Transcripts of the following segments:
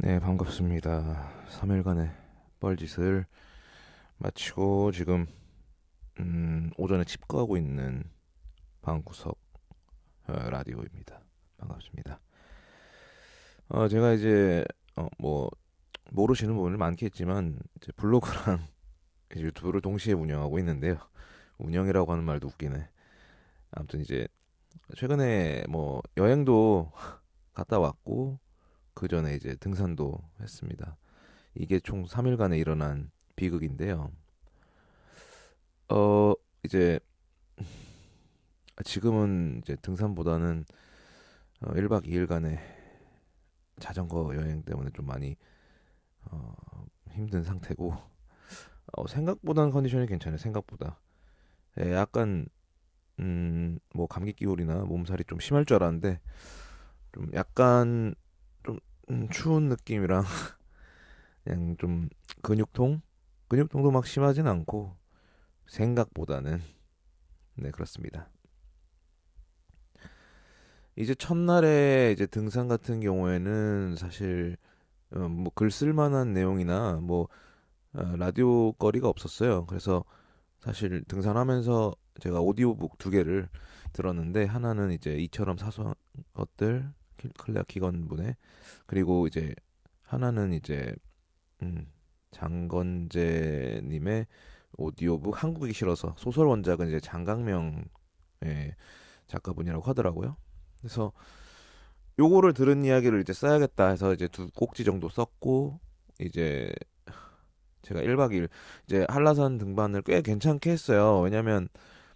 네, 반갑습니다. 3일간의 뻘짓을 마치고 지금 오전에 칩거하고 있는 방구석 라디오입니다. 반갑습니다. 제가 이제 뭐 모르시는 분들 많겠지만 이제 블로그랑 이제 유튜브를 동시에 운영하고 있는데요. 운영이라고 하는 말도 웃기네. 아무튼 이제 최근에 뭐 여행도 갔다 왔고 그 전에 이제 등산도 했습니다. 이게 총 3일간에 일어난 비극인데요. 어 이제 지금은 이제 등산보다는 1박 2일간의 자전거 여행 때문에 좀 많이 어, 힘든 상태고 생각보다는 컨디션이 괜찮아요. 생각보다. 예, 약간 뭐 감기 기울이나 몸살이 좀 심할 줄 알았는데 좀 약간 좀 추운 느낌이랑 그냥 좀 근육통? 근육통도 막 심하진 않고 생각보다는 네, 그렇습니다. 이제 첫날에 이제 등산 같은 경우에는 사실 뭐 글 쓸만한 내용이나 뭐 라디오 거리가 없었어요. 그래서 사실 등산하면서 제가 오디오북 두 개를 들었는데 하나는 이제 이처럼 사소한 것들 클레어 기건분의 그리고 이제 하나는 이제 음, 장건재님의 오디오북 한국이 싫어서 소설 원작은 이제 장강명 작가분이라고 하더라고요. 그래서 요거를 들은 이야기를 이제 써야겠다 해서 이제 두 꼭지 정도 썼고 이제 제가 1박 2일 이제 한라산 등반을 꽤 괜찮게 했어요. 왜냐면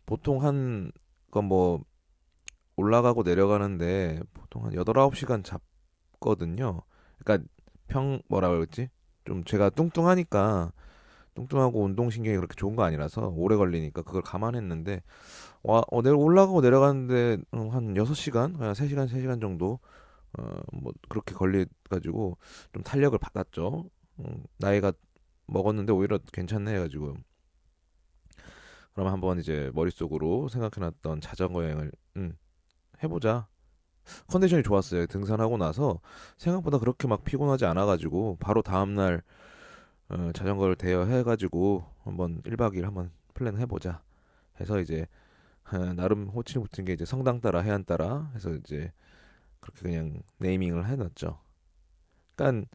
보통 한 건 뭐 올라가고 내려가는데 보통 한 8, 9시간 잡거든요. 그러니까 뭐라 그러지? 좀 제가 뚱뚱하니까 뚱뚱하고 운동신경이 그렇게 좋은 거 아니라서 오래 걸리니까 그걸 감안했는데 내가 올라가고 내려가는데 한 6시간, 그냥 3시간, 3시간 정도 뭐 그렇게 걸려 가지고 좀 탄력을 받았죠. 나이가 먹었는데 오히려 괜찮네 해가지고 그럼 한번 이제 머릿속으로 생각해놨던 자전거 여행을 해보자. 컨디션이 좋았어요. 등산하고 나서 생각보다 그렇게 막 피곤하지 않아가지고 바로 다음날 자전거를 대여해가지고 한번 1박 2일 한번 플랜 해보자 해서 이제 나름 호칭 붙은 게 이제 성당 따라 해안 따라 해서 이제 그렇게 그냥 네이밍을 해놨죠. 그러니까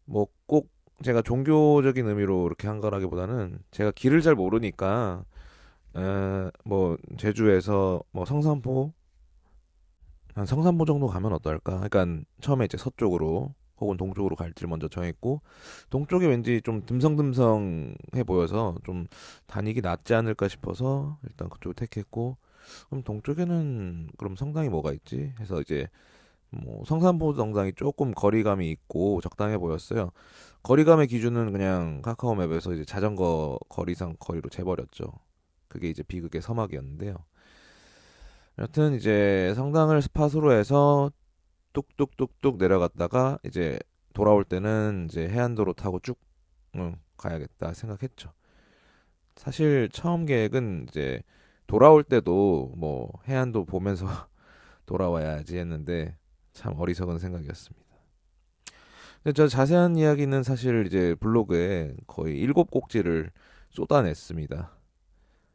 뭐 꼭 제가 종교적인 의미로 이렇게 한 거라기보다는 제가 길을 잘 모르니까 뭐 제주에서 뭐 성산포 한 성산포 정도 가면 어떨까? 그러니까 처음에 이제 서쪽으로 혹은 동쪽으로 갈지를 먼저 정했고 동쪽이 왠지 좀 듬성듬성해 보여서 좀 다니기 낫지 않을까 싶어서 일단 그쪽을 택했고 그럼 동쪽에는 그럼 성당이 뭐가 있지? 해서 이제 뭐 성산포 성당이 조금 거리감이 있고 적당해 보였어요. 거리감의 기준은 그냥 카카오맵에서 이제 자전거 거리상 거리로 재버렸죠. 그게 이제 비극의 서막이었는데요. 여튼 이제 성당을 스팟으로 해서 뚝뚝뚝뚝 내려갔다가 이제 돌아올 때는 이제 해안도로 타고 쭉 가야겠다 생각했죠. 사실 처음 계획은 이제 돌아올 때도 뭐 해안도 보면서 돌아와야지 했는데 참 어리석은 생각이었습니다. 근데 저 자세한 이야기는 사실 이제 블로그에 거의 7꼭지를 쏟아냈습니다.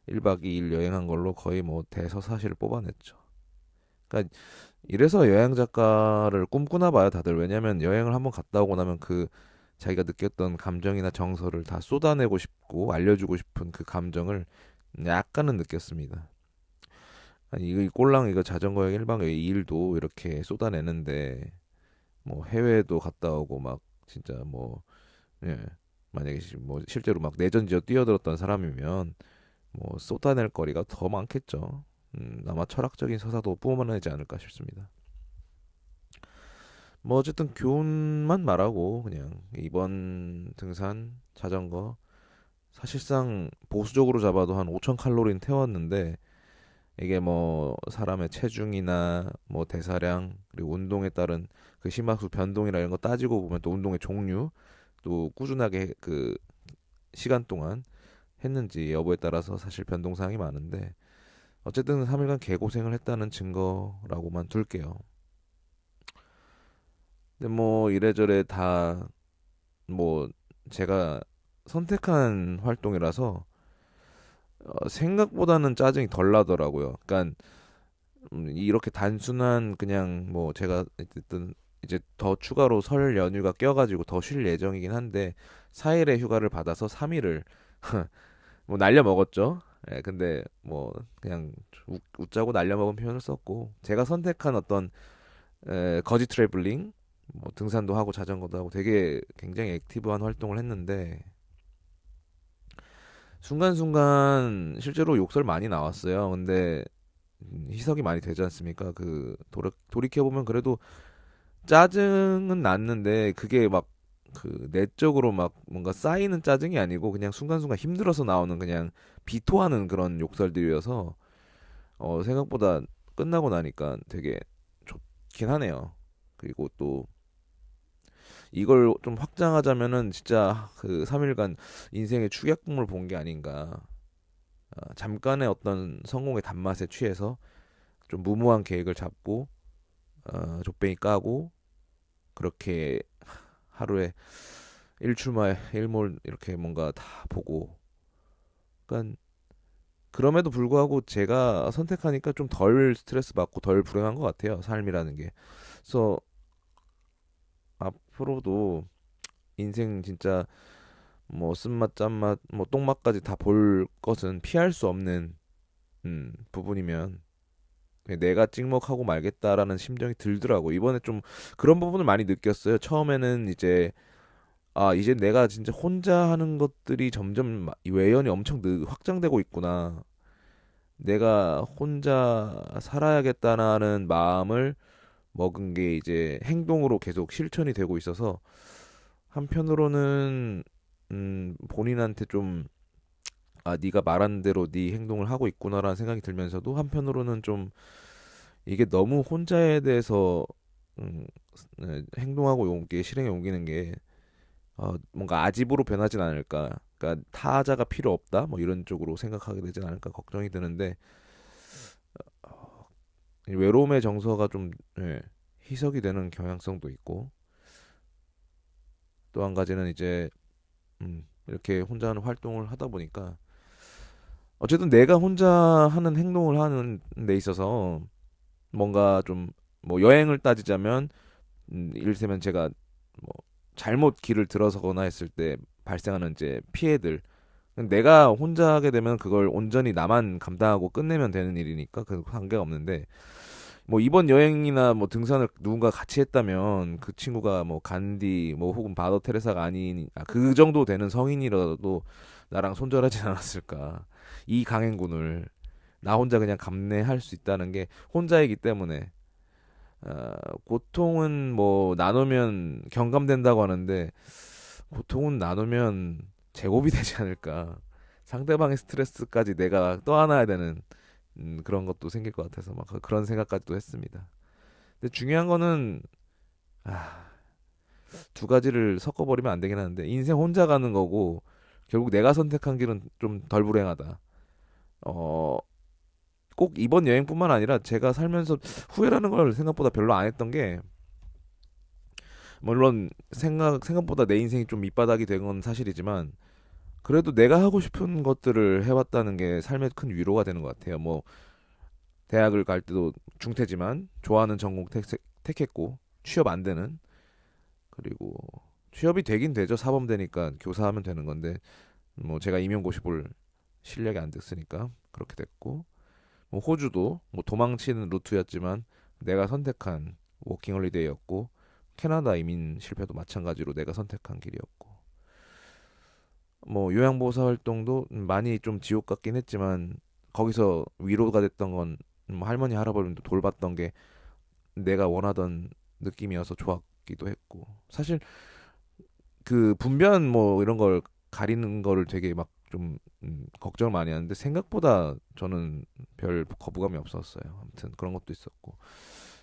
1박 2일 여행한 걸로 거의 뭐 대서사실을 뽑아냈죠. 그러니까 이래서 여행 작가를 꿈꾸나 봐요, 다들. 왜냐면 여행을 한번 갔다 오고 나면 그 자기가 느꼈던 감정이나 정서를 다 쏟아내고 싶고 알려주고 싶은 그 감정을 약간은 느꼈습니다. 아니 이거 이 꼴랑 이거 자전거 여행 1박 2일도 이렇게 쏟아내는데 뭐 해외도 갔다 오고 막 진짜 뭐 예. 만약에 뭐 실제로 막 내전지어 뛰어들었던 사람이면 뭐 쏟아낼 거리가 더 많겠죠. 아마 철학적인 서사도 뿜어내지 않을까 싶습니다. 뭐 어쨌든 교훈만 말하고 그냥 이번 등산 자전거 사실상 보수적으로 잡아도 한 5천 칼로리는 태웠는데 이게 뭐 사람의 체중이나 뭐 대사량 그리고 운동에 따른 그 심박수 변동이나 이런 거 따지고 보면 또 운동의 종류 또 꾸준하게 그 시간 동안 했는지 여부에 따라서 사실 변동 사항이 많은데 어쨌든 3일간 개고생을 했다는 증거라고만 둘게요. 근데 뭐 이래저래 다 뭐 제가 선택한 활동이라서 생각보다는 짜증이 덜 나더라고요. 그러니까 이렇게 단순한 그냥 뭐 제가 어쨌든 이제 더 추가로 설 연휴가 껴가지고 더 쉴 예정이긴 한데 4일의 휴가를 받아서 3일을 뭐 날려 먹었죠. 예, 근데 뭐 그냥 웃자고 날려 먹은 표현을 썼고 제가 선택한 어떤 거지 트래블링 뭐 등산도 하고 자전거도 하고 되게 굉장히 액티브한 활동을 했는데 순간순간 실제로 욕설 많이 나왔어요. 근데 희석이 많이 되지 않습니까? 돌이켜보면 그래도 짜증은 났는데 그게 막 그 내적으로 막 뭔가 쌓이는 짜증이 아니고 그냥 순간순간 힘들어서 나오는 그냥 비토하는 그런 욕설들이어서 생각보다 끝나고 나니까 되게 좋긴 하네요. 그리고 또 이걸 좀 확장하자면은 진짜 그 3일간 인생의 축약품을 본 게 아닌가. 잠깐의 어떤 성공의 단맛에 취해서 좀 무모한 계획을 잡고 족뱅이 까고 그렇게 하루에 일출마에 일몰 이렇게 뭔가 다 보고 그러니까 그럼에도 불구하고 제가 선택하니까 좀 덜 스트레스 받고 덜 불행한 것 같아요. 삶이라는 게. 그래서 앞으로도 인생 진짜 뭐 쓴맛 짠맛 뭐 똥맛까지 다 볼 것은 피할 수 없는 부분이면 그냥 내가 찍먹하고 말겠다라는 심정이 들더라고. 이번에 좀 그런 부분을 많이 느꼈어요. 처음에는 이제 내가 진짜 혼자 하는 것들이 점점 외연이 엄청 확장되고 있구나. 내가 혼자 살아야겠다는 마음을 먹은 게 이제 행동으로 계속 실천이 되고 있어서 한편으로는 본인한테 좀 네가 말한 대로 네 행동을 하고 있구나라는 생각이 들면서도 한편으로는 좀 이게 너무 혼자에 대해서 음, 행동하고 실행에 옮기는 게 뭔가 아집으로 변하진 않을까. 그러니까 타자가 필요 없다. 뭐 이런 쪽으로 생각하게 되진 않을까 걱정이 드는데 이 외로움의 정서가 좀 희석이 되는 경향성도 있고 또 한 가지는 이제 이렇게 혼자 하는 활동을 하다 보니까 어쨌든 내가 혼자 하는 행동을 하는 데 있어서 뭔가 좀 뭐 여행을 따지자면 이를테면 제가 뭐 잘못 길을 들어서거나 했을 때 발생하는 이제 피해들 내가 혼자 하게 되면 그걸 온전히 나만 감당하고 끝내면 되는 일이니까 그 관계가 없는데 뭐 이번 여행이나 뭐 등산을 누군가 같이 했다면 그 친구가 뭐 간디 뭐 혹은 바더 테레사가 아닌 그 정도 되는 성인이라도 나랑 손절하진 않았을까. 이 강행군을 나 혼자 그냥 감내할 수 있다는 게 혼자이기 때문에 고통은 뭐 나누면 경감된다고 하는데 고통은 나누면 제곱이 되지 않을까. 상대방의 스트레스까지 내가 떠안아야 되는 그런 것도 생길 것 같아서 막 그런 생각까지도 했습니다. 근데 중요한 거는 아, 두 가지를 섞어버리면 안 되긴 하는데 인생 혼자 가는 거고 결국 내가 선택한 길은 좀 덜 불행하다. 어, 꼭 이번 여행뿐만 아니라 제가 살면서 후회라는 걸 생각보다 별로 안 했던 게 물론 생각보다 내 인생이 좀 밑바닥이 된 건 사실이지만 그래도 내가 하고 싶은 것들을 해왔다는 게 삶의 큰 위로가 되는 것 같아요. 뭐 대학을 갈 때도 중퇴지만 좋아하는 전공 택했고 취업 안 되는 그리고 취업이 되긴 되죠. 사범되니까 교사하면 되는 건데 뭐 제가 임용고시 볼 실력이 안 됐으니까 그렇게 됐고 뭐 호주도 뭐 도망치는 루트였지만 내가 선택한 워킹홀리데이였고 캐나다 이민 실패도 마찬가지로 내가 선택한 길이었고 뭐 요양보호사 활동도 많이 좀 지옥 같긴 했지만 거기서 위로가 됐던 건 뭐 할머니 할아버님도 돌봤던 게 내가 원하던 느낌이어서 좋았기도 했고 사실 그 분변 뭐 이런 걸 가리는 거를 되게 막 좀 걱정을 많이 하는데 생각보다 저는 별 거부감이 없었어요. 아무튼 그런 것도 있었고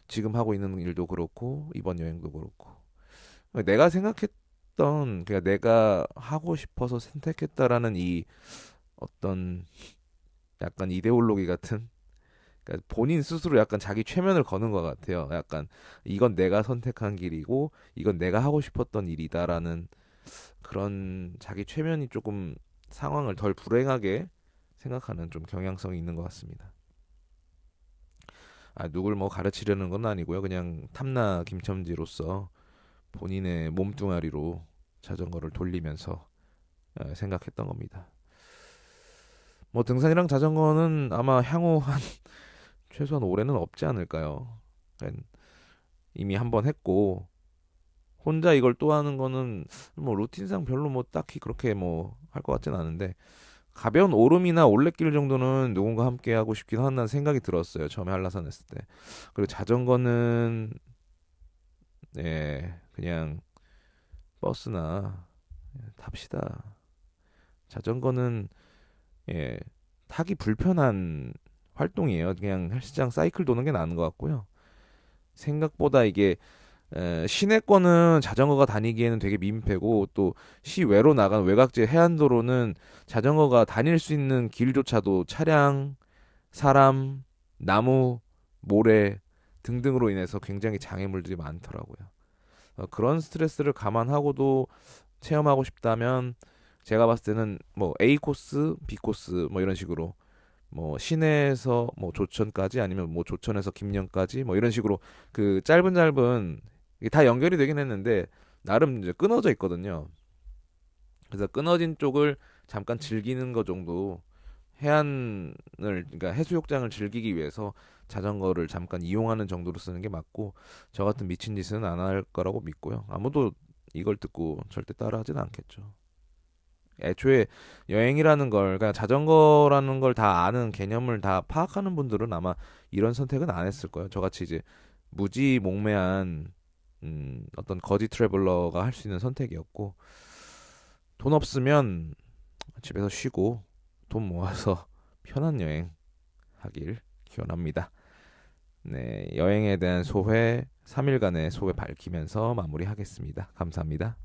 지금 하고 있는 일도 그렇고 이번 여행도 그렇고 내가 생각했던 그러니까 내가 하고 싶어서 선택했다라는 이 어떤 약간 이데올로기 같은 그러니까 본인 스스로 약간 자기 최면을 거는 것 같아요. 약간 이건 내가 선택한 길이고 이건 내가 하고 싶었던 일이다라는 그런 자기 최면이 조금 상황을 덜 불행하게 생각하는 좀 경향성이 있는 것 같습니다. 누굴 뭐 가르치려는 건 아니고요. 그냥 탐나 김첨지로서 본인의 몸뚱아리로 자전거를 돌리면서 생각했던 겁니다. 뭐 등산이랑 자전거는 아마 향후 한 최소한 올해는 없지 않을까요? 그러니까 이미 한번 했고 혼자 이걸 또 하는 거는 뭐 루틴상 별로 뭐 딱히 그렇게 뭐 할 것 같진 않은데 가벼운 오름이나 올레길 정도는 누군가 함께 하고 싶긴 한다는 생각이 들었어요. 처음에 한라산 했을 때. 그리고 자전거는 그냥 버스나 탑시다. 자전거는 예, 타기 불편한 활동이에요. 그냥 헬스장 사이클 도는 게 나은 것 같고요. 생각보다 이게 시내권은 자전거가 다니기에는 되게 민폐고 또 시외로 나간 외곽지 해안도로는 자전거가 다닐 수 있는 길조차도 차량, 사람, 나무, 모래 등등으로 인해서 굉장히 장애물들이 많더라고요. 그런 스트레스를 감안하고도 체험하고 싶다면 제가 봤을 때는 뭐 A 코스, B 코스 뭐 이런 식으로 뭐 시내에서 뭐 조천까지 아니면 뭐 조천에서 김녕까지 뭐 이런 식으로 그 짧은 이게 다 연결이 되긴 했는데 나름 이제 끊어져 있거든요. 그래서 끊어진 쪽을 잠깐 즐기는 거 정도 해안을 그러니까 해수욕장을 즐기기 위해서 자전거를 잠깐 이용하는 정도로 쓰는 게 맞고 저 같은 미친 짓은 안 할 거라고 믿고요. 아무도 이걸 듣고 절대 따라하진 않겠죠. 애초에 여행이라는 걸, 그러니까 자전거라는 걸 다 아는 개념을 다 파악하는 분들은 아마 이런 선택은 안 했을 거예요. 저같이 이제 무지몽매한 어떤 거지 트래블러가 할 수 있는 선택이었고 돈 없으면 집에서 쉬고 돈 모아서 편한 여행 하길 기원합니다. 네, 여행에 대한 소회 3일간의 소회 밝히면서 마무리하겠습니다. 감사합니다.